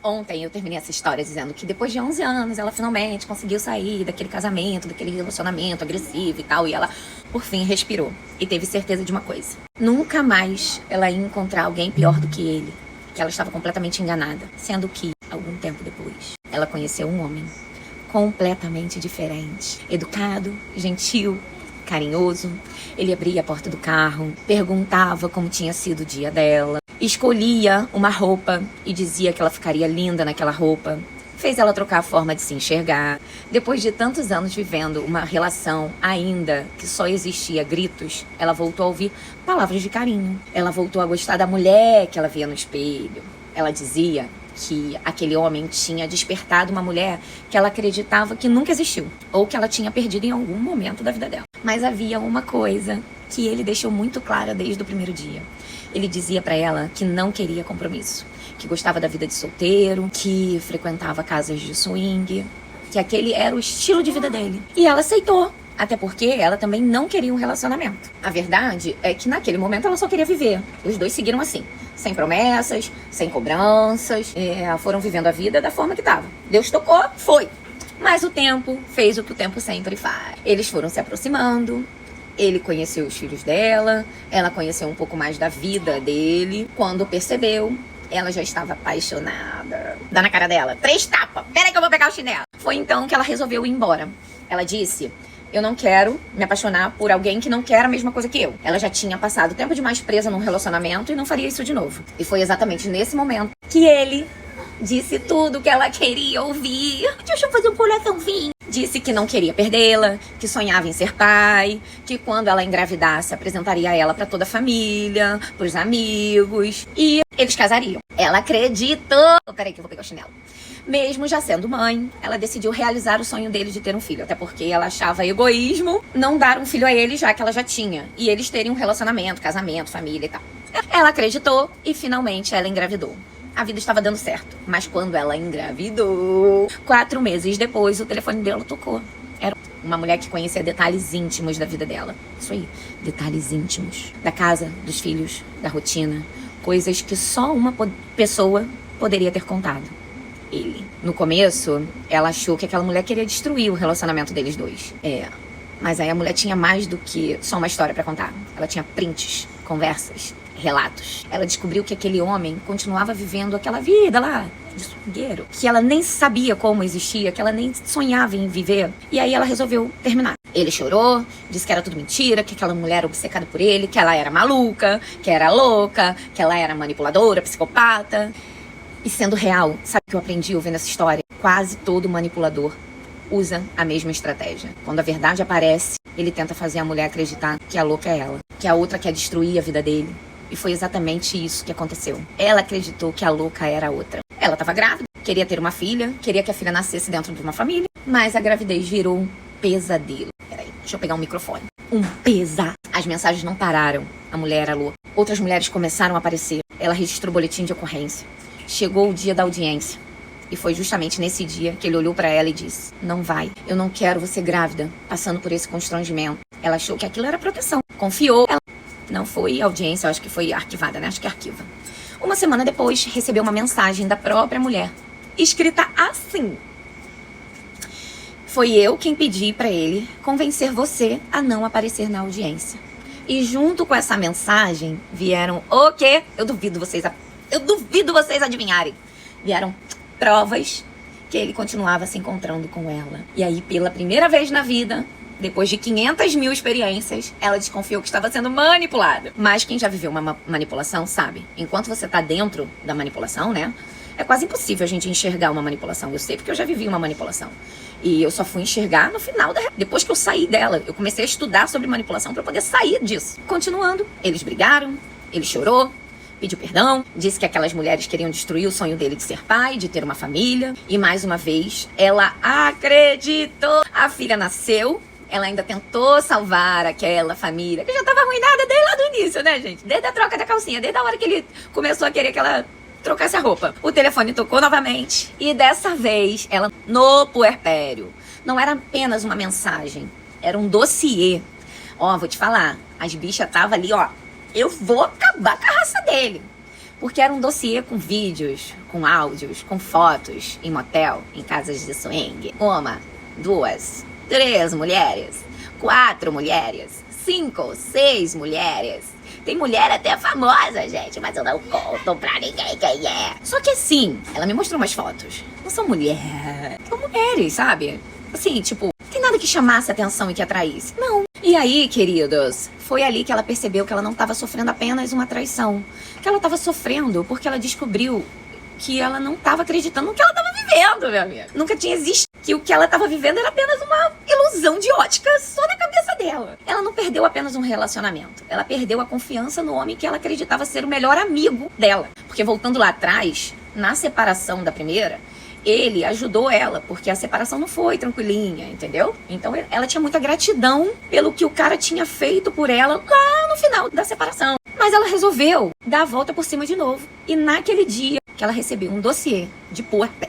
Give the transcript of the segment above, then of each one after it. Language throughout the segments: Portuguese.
Ontem eu terminei essa história dizendo que depois de 11 anos ela finalmente conseguiu sair daquele casamento, daquele relacionamento agressivo e tal. E ela, por fim, respirou e teve certeza de uma coisa. Nunca mais ela ia encontrar alguém pior do que ele. Que ela estava completamente enganada. Sendo que, algum tempo depois, ela conheceu um homem completamente diferente. Educado, gentil, carinhoso. Ele abria a porta do carro, perguntava como tinha sido o dia dela, escolhia uma roupa e dizia que ela ficaria linda naquela roupa. Fez ela trocar a forma de se enxergar. Depois de tantos anos vivendo uma relação ainda que só existia gritos, ela voltou a ouvir palavras de carinho. Ela voltou a gostar da mulher que ela via no espelho. Ela dizia que aquele homem tinha despertado uma mulher que ela acreditava que nunca existiu, ou que ela tinha perdido em algum momento da vida dela. Mas havia uma coisa que ele deixou muito clara desde o primeiro dia. Ele dizia pra ela que não queria compromisso, que gostava da vida de solteiro, que frequentava casas de swing, que aquele era o estilo de vida dele. E ela aceitou. Até porque ela também não queria um relacionamento. A verdade é que naquele momento ela só queria viver. Os dois seguiram assim, sem promessas, sem cobranças, foram vivendo a vida da forma que dava. Deus tocou, foi. Mas o tempo fez o que o tempo sempre faz. Eles foram se aproximando, ele conheceu os filhos dela, ela conheceu um pouco mais da vida dele. Quando percebeu, ela já estava apaixonada. Dá na cara dela, 3 tapas, peraí que eu vou pegar o chinelo. Foi então que ela resolveu ir embora. Ela disse: eu não quero me apaixonar por alguém que não quer a mesma coisa que eu. Ela já tinha passado tempo demais presa num relacionamento e não faria isso de novo. E foi exatamente nesse momento que ele disse tudo que ela queria ouvir. Deixa eu fazer um coraçãozinho. Disse que não queria perdê-la, que sonhava em ser pai, que quando ela engravidasse apresentaria ela pra toda a família, pros amigos, e eles casariam. Ela acreditou. Peraí que eu vou pegar o chinelo. Mesmo já sendo mãe, ela decidiu realizar o sonho dele de ter um filho. Até porque ela achava egoísmo não dar um filho a ele, já que ela já tinha. E eles terem um relacionamento, casamento, família e tal. Ela acreditou e finalmente ela engravidou. A vida estava dando certo. Mas quando ela engravidou, 4 meses depois, o telefone dela tocou. Era uma mulher que conhecia detalhes íntimos da vida dela. Isso aí, detalhes íntimos. Da casa, dos filhos, da rotina. Coisas que só uma pessoa poderia ter contado. Ele. No começo, ela achou que aquela mulher queria destruir o relacionamento deles dois. Mas aí a mulher tinha mais do que só uma história pra contar. Ela tinha prints, conversas, relatos. Ela descobriu que aquele homem continuava vivendo aquela vida lá, de swingueiro, que ela nem sabia como existia, que ela nem sonhava em viver. E aí ela resolveu terminar. Ele chorou, disse que era tudo mentira, que aquela mulher era obcecada por ele, que ela era maluca, que era louca, que ela era manipuladora, psicopata. E sendo real, sabe o que eu aprendi ouvindo essa história? Quase todo manipulador usa a mesma estratégia. Quando a verdade aparece, ele tenta fazer a mulher acreditar que a louca é ela, que a outra quer destruir a vida dele. E foi exatamente isso que aconteceu. Ela acreditou que a louca era a outra. Ela estava grávida, queria ter uma filha, queria que a filha nascesse dentro de uma família, mas a gravidez virou um pesadelo. Peraí, deixa eu pegar um microfone. Um pesadelo. As mensagens não pararam. A mulher era louca. Outras mulheres começaram a aparecer. Ela registrou boletim de ocorrência. Chegou o dia da audiência. E foi justamente nesse dia que ele olhou pra ela e disse: não vai, eu não quero você grávida, passando por esse constrangimento. Ela achou que aquilo era proteção. Confiou. Ela não foi audiência, eu acho que foi arquivada, né? Acho que arquiva. Uma semana depois, recebeu uma mensagem da própria mulher, escrita assim: foi eu quem pedi pra ele convencer você a não aparecer na audiência. E junto com essa mensagem vieram o quê? Eu duvido vocês adivinharem. Vieram provas que ele continuava se encontrando com ela. E aí, pela primeira vez na vida, depois de 500 mil experiências, ela desconfiou que estava sendo manipulada. Mas quem já viveu uma manipulação sabe, enquanto você tá dentro da manipulação, né? É quase impossível a gente enxergar uma manipulação. Eu sei porque eu já vivi uma manipulação. E eu só fui enxergar no final depois que eu saí dela. Eu comecei a estudar sobre manipulação para poder sair disso. Continuando, eles brigaram, ele chorou, pediu perdão, disse que aquelas mulheres queriam destruir o sonho dele de ser pai, de ter uma família. E mais uma vez, ela acreditou. A filha nasceu. Ela ainda tentou salvar aquela família, que já estava arruinada desde lá do início, né, gente? Desde a troca da calcinha, desde a hora que ele começou a querer que ela trocasse a roupa. O telefone tocou novamente. E dessa vez, ela, no puerpério, não era apenas uma mensagem, era um dossiê. Ó, vou te falar, as bichas estavam ali, ó, eu vou acabar com a raça dele. Porque era um dossiê com vídeos, com áudios, com fotos, em motel, em casas de swing. 1, 2, 3 mulheres, 4 mulheres, 5, 6 mulheres. Tem mulher até famosa, gente, mas eu não conto pra ninguém quem é. Só que assim, ela me mostrou umas fotos. Não são mulheres, são mulheres, sabe? Assim, tipo, não tem nada que chamasse atenção e que atraísse. Não. E aí, queridos, foi ali que ela percebeu que ela não estava sofrendo apenas uma traição. Que ela estava sofrendo porque ela descobriu que ela não estava acreditando no que ela estava vivendo, meu amigo. Nunca tinha existido. Que o que ela estava vivendo era apenas uma ilusão de ótica só na cabeça dela. Ela não perdeu apenas um relacionamento. Ela perdeu a confiança no homem que ela acreditava ser o melhor amigo dela. Porque voltando lá atrás, na separação da primeira, ele ajudou ela, porque a separação não foi tranquilinha, entendeu? Então ela tinha muita gratidão pelo que o cara tinha feito por ela lá no final da separação. Mas ela resolveu dar a volta por cima de novo. E naquele dia que ela recebeu um dossiê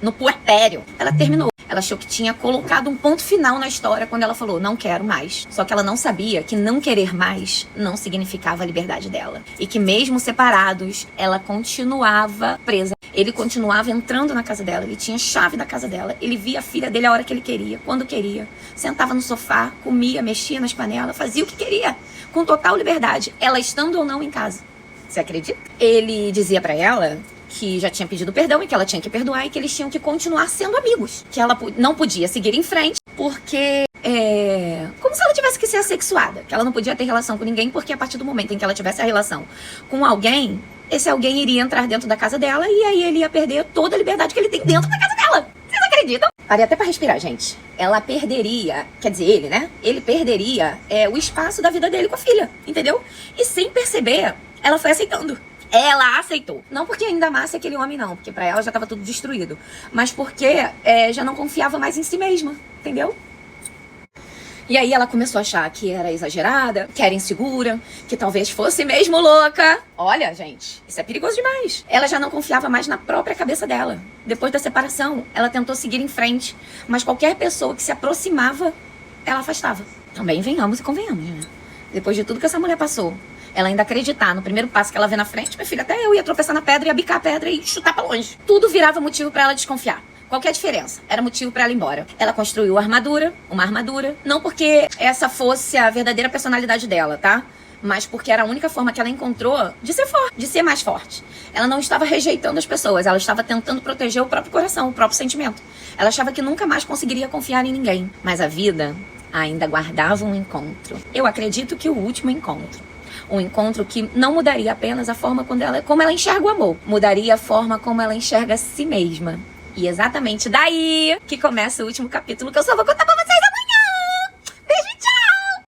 no puerpério, ela terminou. Ela achou que tinha colocado um ponto final na história quando ela falou, não quero mais. Só que ela não sabia que não querer mais não significava a liberdade dela. E que mesmo separados, ela continuava presa. Ele continuava entrando na casa dela, ele tinha chave da casa dela, ele via a filha dele a hora que ele queria, quando queria. Sentava no sofá, comia, mexia nas panelas, fazia o que queria, com total liberdade, ela estando ou não em casa. Você acredita? Ele dizia pra ela que já tinha pedido perdão e que ela tinha que perdoar e que eles tinham que continuar sendo amigos. Que ela não podia seguir em frente porque como se ela tivesse que ser assexuada. Que ela não podia ter relação com ninguém porque a partir do momento em que ela tivesse a relação com alguém, esse alguém iria entrar dentro da casa dela e aí ele ia perder toda a liberdade que ele tem dentro da casa dela. Vocês acreditam? Parei até pra respirar, gente. Ela perderia, quer dizer, ele, né? Ele perderia o espaço da vida dele com a filha, entendeu? E sem perceber, ela foi aceitando. Ela aceitou. Não porque ainda amasse aquele homem, não. Porque pra ela já tava tudo destruído. Mas porque já não confiava mais em si mesma. Entendeu? E aí ela começou a achar que era exagerada, que era insegura, que talvez fosse mesmo louca. Olha, gente, isso é perigoso demais. Ela já não confiava mais na própria cabeça dela. Depois da separação, ela tentou seguir em frente. Mas qualquer pessoa que se aproximava, ela afastava. Também venhamos e convenhamos, né? Depois de tudo que essa mulher passou, ela ainda acreditar no primeiro passo que ela vê na frente, minha filha, até eu ia tropeçar na pedra, ia bicar a pedra e chutar pra longe. Tudo virava motivo pra ela desconfiar. Qualquer diferença era motivo pra ela ir embora. Ela construiu uma armadura, não porque essa fosse a verdadeira personalidade dela, tá? Mas porque era a única forma que ela encontrou de ser forte, de ser mais forte. Ela não estava rejeitando as pessoas, ela estava tentando proteger o próprio coração, o próprio sentimento. Ela achava que nunca mais conseguiria confiar em ninguém. Mas a vida ainda guardava um encontro. Eu acredito que o último encontro. Um encontro que não mudaria apenas a forma como ela enxerga o amor. Mudaria a forma como ela enxerga a si mesma. E exatamente daí que começa o último capítulo que eu só vou contar pra vocês.